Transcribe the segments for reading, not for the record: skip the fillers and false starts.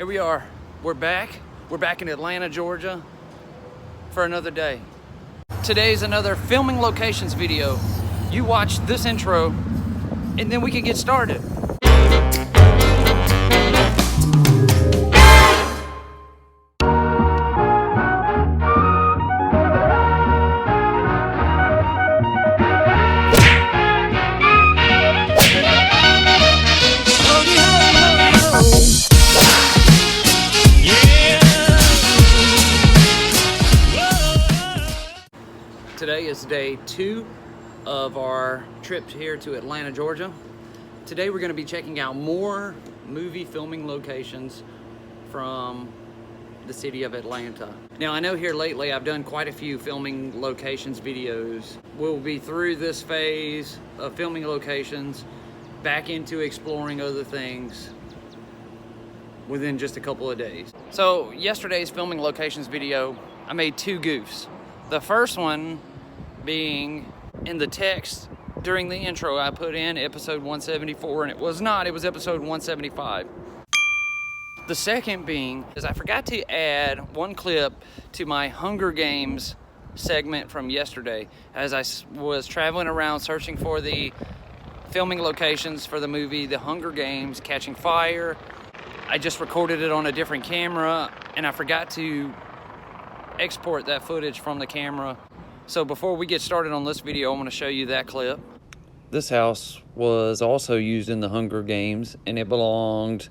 Here we are. We're back. We're back in Atlanta, Georgia for another day. Today's another filming locations video. You watch this intro and then we can get started. Today is day 2 of our trip here to Atlanta, Georgia. Today we're going to be checking out more movie filming locations from the city of Atlanta. Now I know here lately I've done quite a few filming locations videos. We'll be through this phase of filming locations, back into exploring other things within just a couple of days. So yesterday's filming locations video, I made 2 goofs. The first one being in the text during the intro I put in episode 174, and it was not, it was episode 175. The second being is I forgot to add one clip to my Hunger Games segment from yesterday. As I was traveling around searching for the filming locations for the movie The Hunger Games Catching Fire, I just recorded it on a different camera and I forgot to export that footage from the camera. So before we get started on this video, I want to show you that clip. This house was also used in the Hunger Games, and it belonged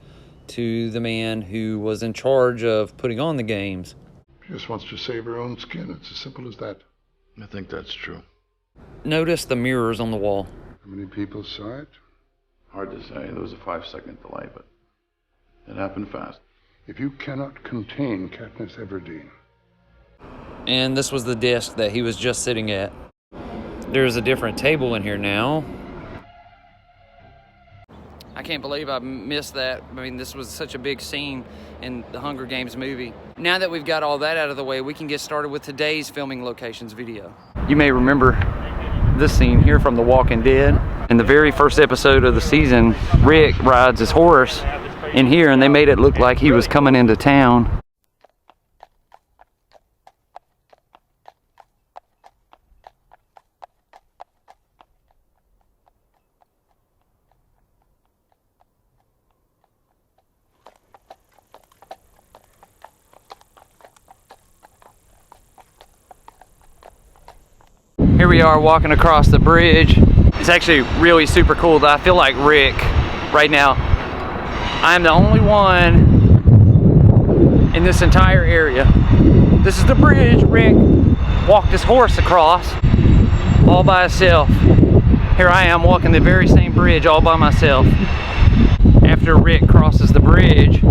to the man who was in charge of putting on the games. She just wants to save her own skin. It's as simple as that. I think that's true. Notice the mirrors on the wall. How many people saw it? Hard to say. There was a 5-second delay, but it happened fast. If you cannot contain Katniss Everdeen. And this was the desk that he was just sitting at. There's a different table in here now. I can't believe I missed that. I mean, this was such a big scene in the Hunger Games movie. Now that we've got all that out of the way, we can get started with today's filming locations video. You may remember this scene here from The Walking Dead. In the very first episode of the season, Rick rides his horse in here and they made it look like he was coming into town. Here we are walking across the bridge. It's actually really super cool. I feel like Rick right now. I'm the only one in this entire area. This is the bridge Rick walked his horse across all by himself. Here I am walking the very same bridge all by myself. After Rick crosses the bridge,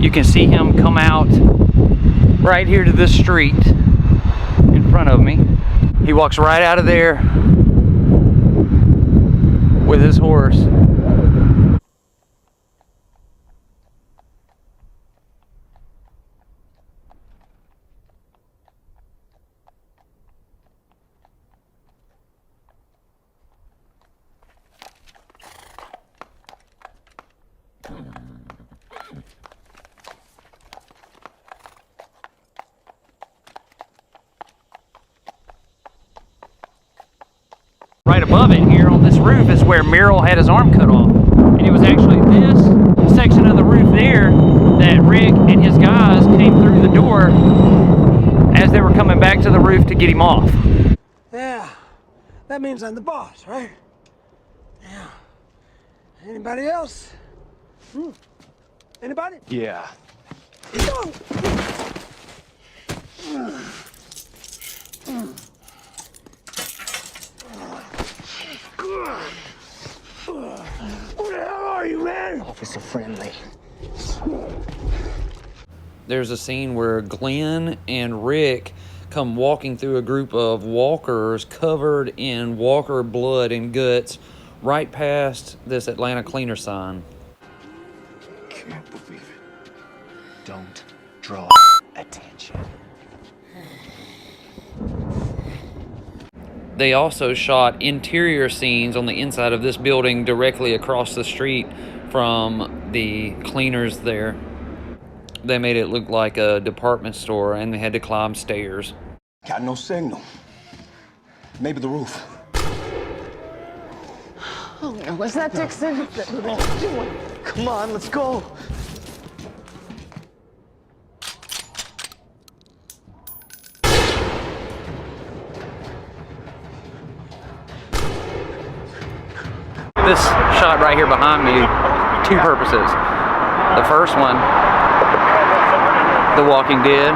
you can see him come out right here to this street in front of me. He walks right out of there with his horse. Right above it here on this roof is where Merrill had his arm cut off. And it was actually this section of the roof there that Rick and his guys came through the door as they were coming back to the roof to get him off. Yeah, that means I'm the boss, right? Yeah. Anybody else? Anybody? Yeah. Go! Who the hell are you, man? Officer friendly. There's a scene where Glenn and Rick come walking through a group of walkers covered in walker blood and guts right past this Atlanta cleaner sign. Can't believe it. Don't draw attention. they also shot interior scenes on the inside of this building directly across the street from the cleaners there. They made it look like a department store, and they had to climb stairs. Got no signal. Maybe the roof. Oh, was that Dixon? Come on, let's go. This shot right here behind me, two purposes. The first one, The Walking Dead.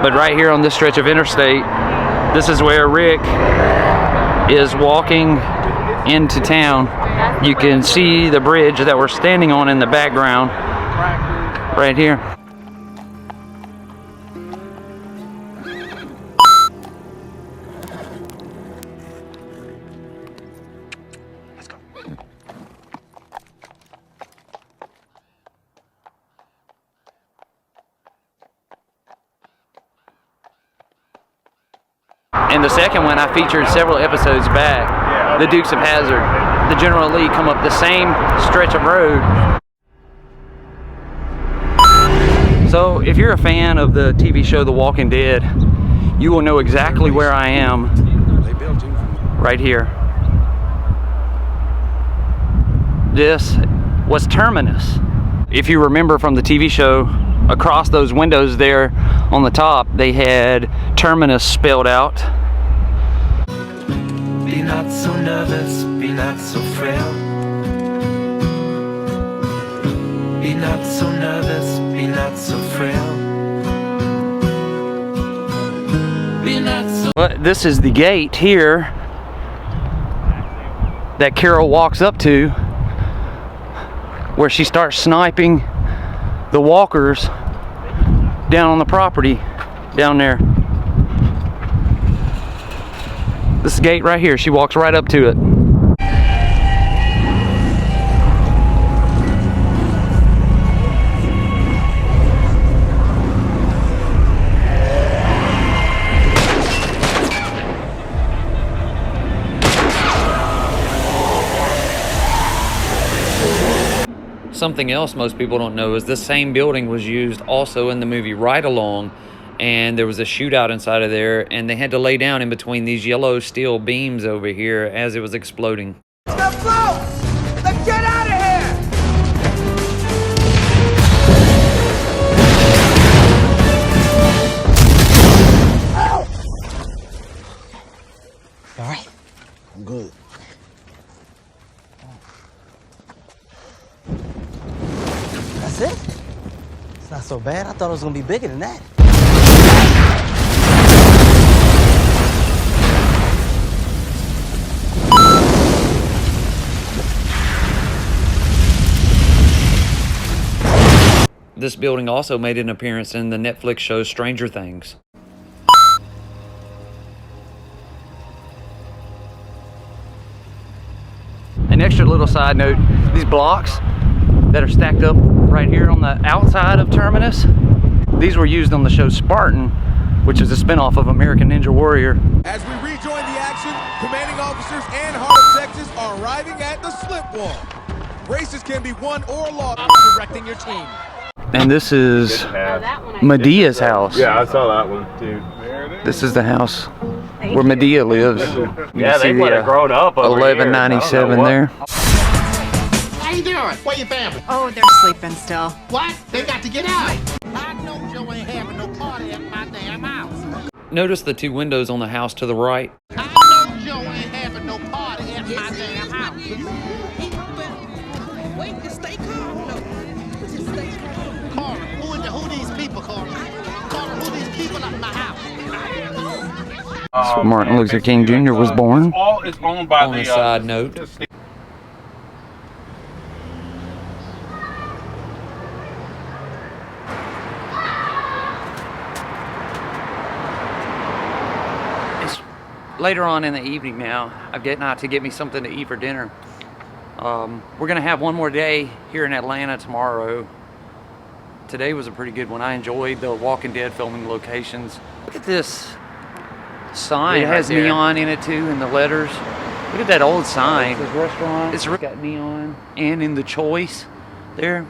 But right here on this stretch of interstate, this is where Rick is walking into town. You can see the bridge that we're standing on in the background right here. And the second one I featured several episodes back, the Dukes of Hazzard. The General Lee come up the same stretch of road. So if you're a fan of the TV show The Walking Dead, you will know exactly where I am right here. This was Terminus. If you remember from the TV show, across those windows there on the top, they had Terminus spelled out. Be not so nervous, be not so frail. Be not so nervous, be not so frail. Be not so. But this is the gate here that Carol walks up to, where she starts sniping the walkers down on the property down there. This gate right here, she walks right up to it. Something else most people don't know is this same building was used also in the movie Ride Along, and there was a shootout inside of there, and they had to lay down in between these yellow steel beams over here as it was exploding. Let's go! Let's get out of here! All right, I'm good. That's it? It's not so bad. I thought it was gonna be bigger than that. This building also made an appearance in the Netflix show Stranger Things. An extra little side note, these blocks that are stacked up right here on the outside of Terminus, these were used on the show Spartan, which is a spinoff of American Ninja Warrior. As we rejoin the action, commanding officers and Heart of Texas are arriving at the slip wall. Races can be won or lost. I'm directing your team. And this is Medea's house. Yeah, I saw that one too. This is the house where Medea lives. Yeah, they might have grown up over 1197 there. How you doing? Where your family? Oh, they're sleeping still. What? They got to get out. I know Joe ain't having no party at my damn house. Notice the two windows on the house to the right. I know Joe ain't having no party at my damn house. Wait, just stay calm, no. Just stay calm. Carter, who these people, Carter? Carter, who these people at my house? That's where Martin Luther King Jr. was born. It's owned by On a side note, it's later on in the evening now. I'm getting out to get me something to eat for dinner. We're gonna have one more day here in Atlanta tomorrow. Today was a pretty good one. I enjoyed the Walking Dead filming locations. Look at this sign. It has neon in it too, and the letters. Look at that old sign. This restaurant. It's got neon, and in the choice there.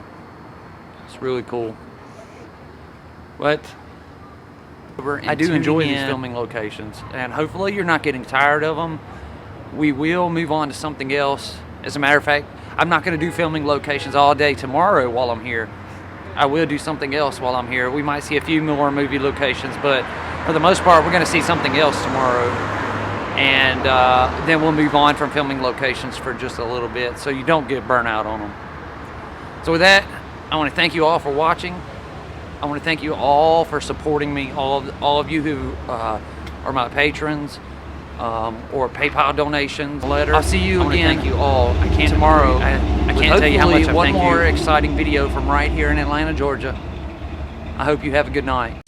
It's really cool. But I do enjoy these filming locations, and hopefully you're not getting tired of them. We will move on to something else. As a matter of fact, I'm not going to do filming locations all day tomorrow while I'm here. I will do something else while I'm here. We might see a few more movie locations, but for the most part, we're going to see something else tomorrow. And then we'll move on from filming locations for just a little bit so you don't get burnt out on them. So with that, I want to thank you all for watching. I want to thank you all for supporting me, all of you who are my patrons or PayPal donations. I'll see you again. Thank you all. I can't tomorrow. I can't tell you how much I thank you. One more exciting video from right here in Atlanta, Georgia. I hope you have a good night.